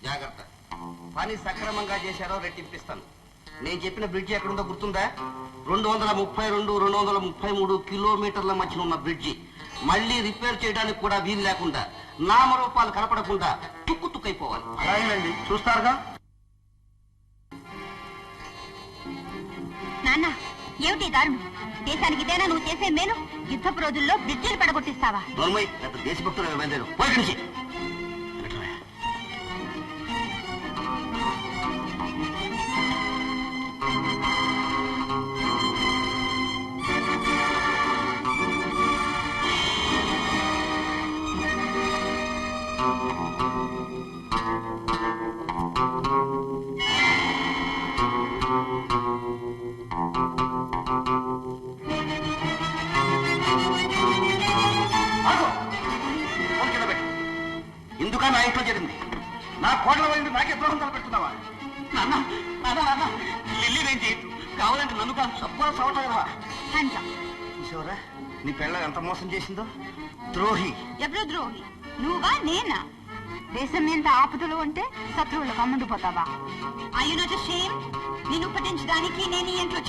జాగ్రత్త. పని సక్రమంగా చేశారో రెట్టింపిస్తాను. నేను చెప్పిన బ్రిడ్జి ఎక్కడుందో గుర్తుందా? 232 233 కిలోమీటర్ల మధ్య ఉన్న బ్రిడ్జి. మళ్ళీ రిపేర్ చేయడానికి కూడా వీలు లేకుండా, నామరూపాలు కనపడకుండా తుక్కు తుక్కైపోవాలి. అలాగేనండి, చూస్తారుగా. నాన్న, ఏమిటి దారుణం? దేశానికి ఇదేనా నువ్వు చేసే మేలు? యుద్ధపు రోజుల్లో బ్రిడ్జిలు పడగొట్టిస్తావా? నోర్మై, పెద్ద దేశభక్తులు బయలుదేరు. పోయి నుంచి ఎందుకా నా ఇంట్లో జరిగింది? నా కోట్ల వాళ్ళని నాకే ద్రోహం తలపెడుతున్నావా? నాన్న నాన్న నాన్న, లిల్లీ నేను చేయొద్దు. కావాలంటే నన్ను కాదు సబ్బా సవటగలవా? చూసావరా నీ పెళ్ళ ఎంత మోసం చేసిందో? ద్రోహి. ఎవరు ద్రోహి? నువ్వా నేనా? దేశం ఎంత ఆపదలు ఉంటే శత్రువులకు అమ్ముడుపోతావా? అయ్యో షేమ్. నిన్ను పట్టించడానికి నేను ఈ ఇంట్లో